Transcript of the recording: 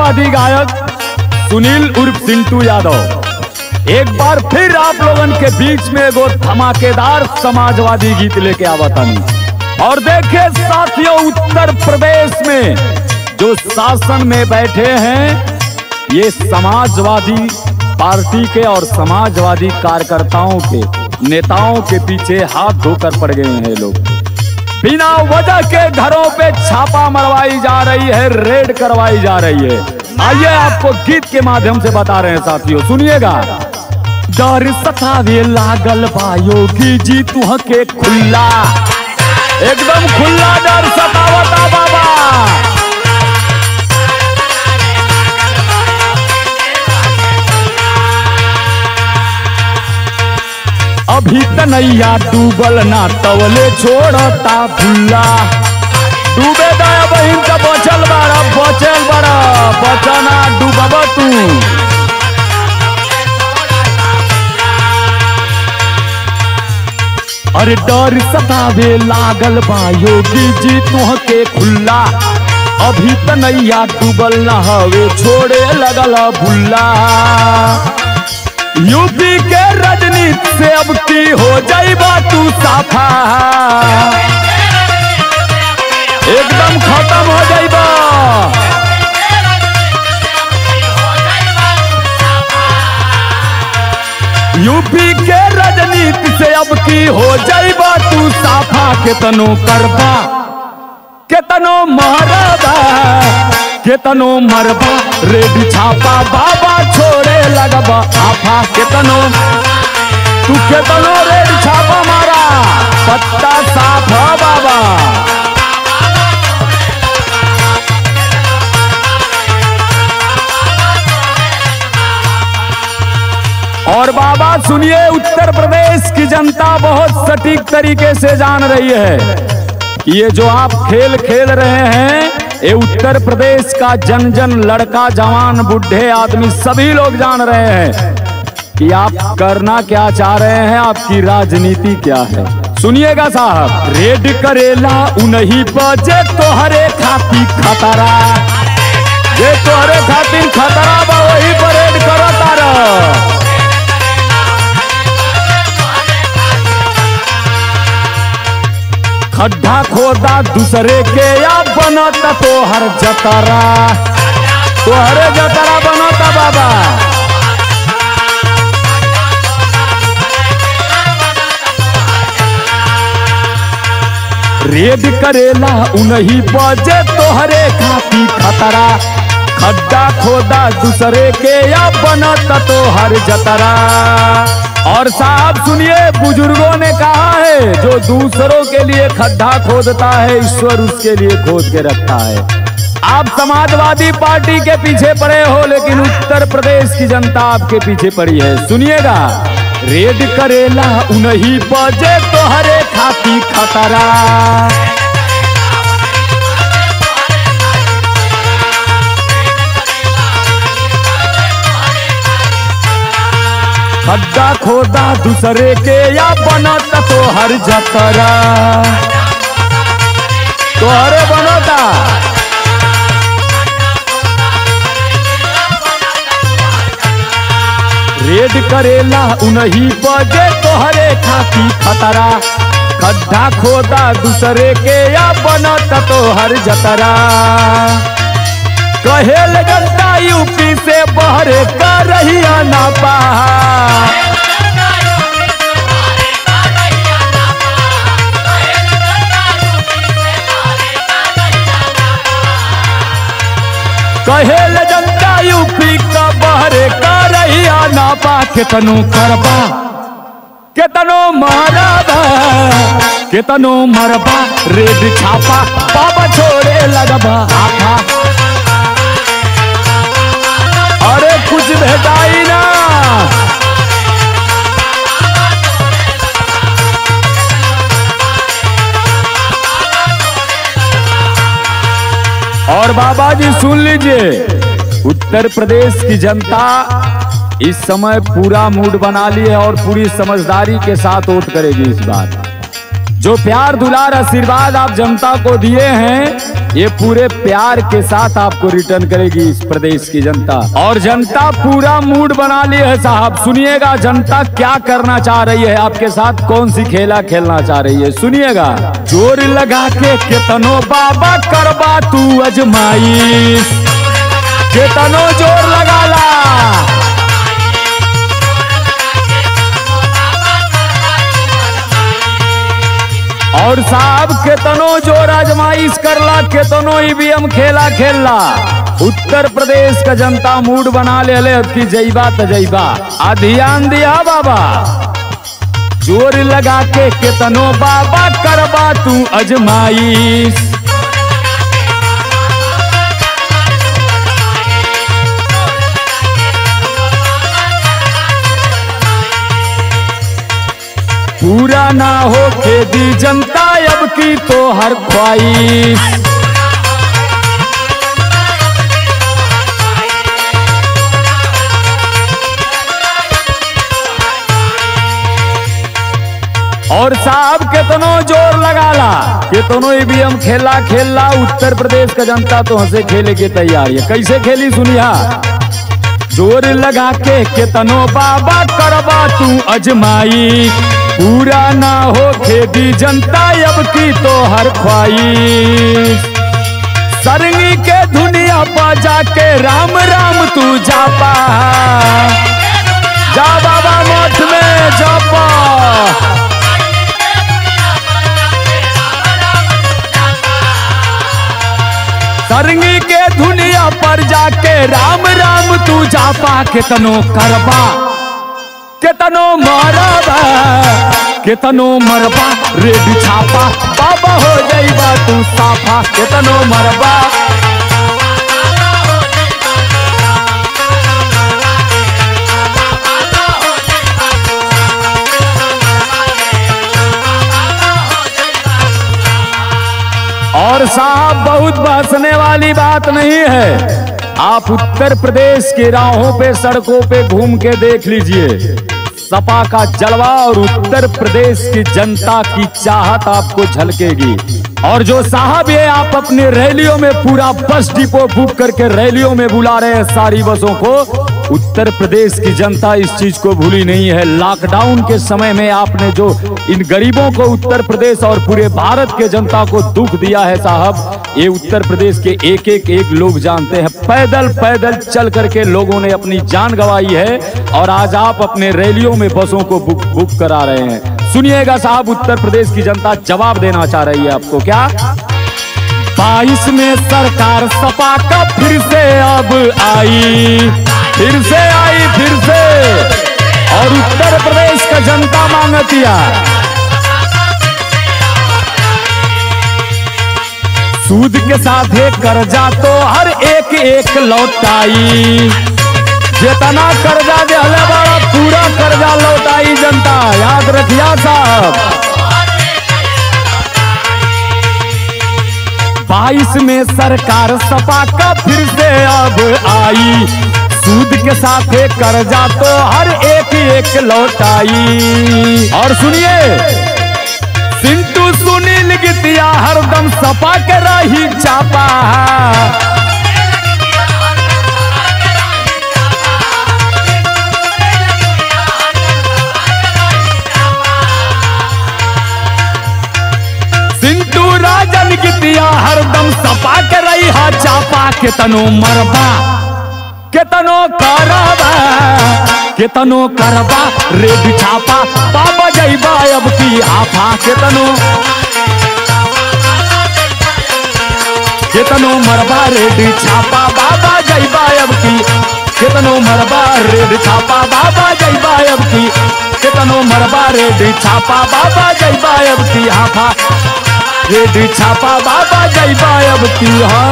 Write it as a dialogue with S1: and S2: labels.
S1: समाजवादी गायक सुनील उर्फ सिंटू यादव एक बार फिर आप लोगन के बीच में एगो धमाकेदार समाजवादी गीत लेके आवतानी। और देखिए साथियों, उत्तर प्रदेश में जो शासन में बैठे हैं ये समाजवादी पार्टी के और समाजवादी कार्यकर्ताओं के नेताओं के पीछे हाथ धोकर पड़ गए हैं लोग। बिना वजह के घरों पे छापा मरवाई जा रही है, रेड करवाई जा रही है। आइए आपको गीत के माध्यम से बता रहे हैं साथियों, सुनिएगा। डर सतावे लागल बा योगी जी तुह के खुला, एकदम खुला डर सतावता बाबा। अभी तनैया डूबल ना तवले छोड़ता भुल्ला, डूबे दया बहिन का बचल बड़ा बचना डूबब तू। अरे डर सतावे लागल बा योगी जी तुह के खुल्ला, अभी तनैया डूबल ना हवे छोड़े लगल भुल्ला। यूपी के राजनीति से अब की हो जाइबा तू साफा, एकदम खत्म हो जाइबा। यूपी के राजनीति से अब की हो जाइबा तू साफा। केतनो करबा केतनो मरबा केतनो मरबा रेड छापा बाबा छोड़े लगबा आफा। केतनो तू केतनो रेड छापा मारा पत्ता साफ बाबा। और बाबा सुनिए, उत्तर प्रदेश की जनता बहुत सटीक तरीके से जान रही है ये जो आप खेल खेल रहे हैं, ये उत्तर प्रदेश का जन जन लड़का जवान बूढ़े आदमी सभी लोग जान रहे हैं कि आप करना क्या चाह रहे हैं, आपकी राजनीति क्या है। सुनिएगा साहब, रेड करेला उन्हीं बजे तोहरे खातिर खतरा, ये तोहरे खातिर खतरा बा वही पर रेड करो तारा। खड्डा खोदा दूसरे के या बनता तोहर जतरा, तोहरे जतरा बनता बाबा। रेड करेला उन्हीं बजे तोहरे खातिर खतरा, खड्डा खोदा दूसरे के या बनता तोहर जतरा। और साहब सुनिए, बुजुर्गों ने कहा है जो दूसरों के लिए खड्डा खोदता है ईश्वर उसके लिए खोद के रखता है। आप समाजवादी पार्टी के पीछे पड़े हो लेकिन उत्तर प्रदेश की जनता आपके पीछे पड़ी है। सुनिएगा, रेड करेला उन्हीं बजे तोहरे खातिर खतरा, खड्डा खोदा दूसरे के या बनता तोहर जतरा, तोहरे बनता। रेड करेला उन्हीं बजे तोहरे खातिर खतरा, खड्डा खोदा दूसरे के या बनता तोहर जतरा। कहेल जनता यूपी से बहरे कर रही ना पा, कहेल जनता यूपी का बहरे कर रही ना पा। केतनो करबा केतनो मरबा केतनो मरबा रेड छापा बाबा छोड़े लगबा आफा। अरे कुछ भेटाई ना, और बाबा जी सुन लीजिए, उत्तर प्रदेश की जनता इस समय पूरा मूड बना ली है और पूरी समझदारी के साथ वोट करेगी इस बार। जो प्यार दुलार आशीर्वाद आप जनता को दिए हैं, ये पूरे प्यार के साथ आपको रिटर्न करेगी इस प्रदेश की जनता। और जनता पूरा मूड बना ली है साहब। सुनिएगा जनता क्या करना चाह रही है, आपके साथ कौन सी खेला खेलना चाह रही है, सुनिएगा। जोर लगा के केतनो बाबा करबा तू अजमाइश, केतनो जोर लगा ला। और साहब केतनो जोर आजमाइश करला, केतनो ईवीएम खेला खेलला, उत्तर प्रदेश का जनता मूड बना ले कि जईबा त जईबा। आ ध्यान दिया बाबा, जोर लगा के केतनो बाबा करबा तू अजमाइश। पूरा ना हो दी जनता अब की तो हर ख्वाहिश। और साहब केतनो जोर लगाला, केतनो ईवीएम खेला खेलला, उत्तर प्रदेश का जनता तो हंसे खेले के तैयार है। कैसे खेली सुनिया। जोर लगा के केतनो बाबा करबा तू अजमाई, पूरा ना हो दी जनता अब की तो हर ख्वाहिश। सरंगी के दुनिया पा जाके राम राम तू जापा, जा बाबा मठ में जापा। सरंगी के दुनिया पर जाके राम राम तू जापा, केतनो करबा केतनो मरबा, केतनो मरबा रे बिछापा, बाबा हो जाइबा तू साफा, केतनो मरबा। और साहब बहुत बहसने वाली बात नहीं है। आप उत्तर प्रदेश के राहों पे सड़कों पे घूम के देख लीजिए, सपा का जलवा और उत्तर प्रदेश की जनता की चाहत आपको झलकेगी। और जो साहब ये आप अपने रैलियों में पूरा बस डिपो बुक करके रैलियों में बुला रहे हैं सारी बसों को, उत्तर प्रदेश की जनता इस चीज को भूली नहीं है। लॉकडाउन के समय में आपने जो इन गरीबों को उत्तर प्रदेश और पूरे भारत के जनता को दुख दिया है साहब, ये उत्तर प्रदेश के एक लोग जानते हैं। पैदल पैदल चल करके लोगों ने अपनी जान गंवाई है और आज आप अपने रैलियों में बसों को बुक करा रहे हैं। सुनिएगा साहब, उत्तर प्रदेश की जनता जवाब देना चाह रही है आपको। क्या 22 में सरकार सपा का फिर से अब आई, फिर से आई, फिर से। और उत्तर प्रदेश का जनता मांगतिया सूद के साथ कर्जा तो हर एक लौटाई, जितना कर्जा दिले बड़ा पूरा कर्जा लौटाई जनता, याद रखिया साहब। 22 में सरकार सपा का फिर से अब आई, सूद के साथ कर्जा तो हर एक लौटाई। और सुनिए, सिंटू सुनील गीतिया हरदम सपा के रही चापा, सिंटू राजन गीतिया हरदम सपा के रही चापा, केतनो मरबा केतनो करबा, केतनो करबा रे बिछापा, बाबा जइबा अब की आफा, केतनो केतनो मरबा रे बिछापा, बाबा जइबा अब की, केतनो मरबा रे बिछापा, बाबा जइबा अब की, केतनो मरबा रे बिछापा, बाबा जइबा अब की आफा, रे बिछापा, बाबा जइबा अब की आफा।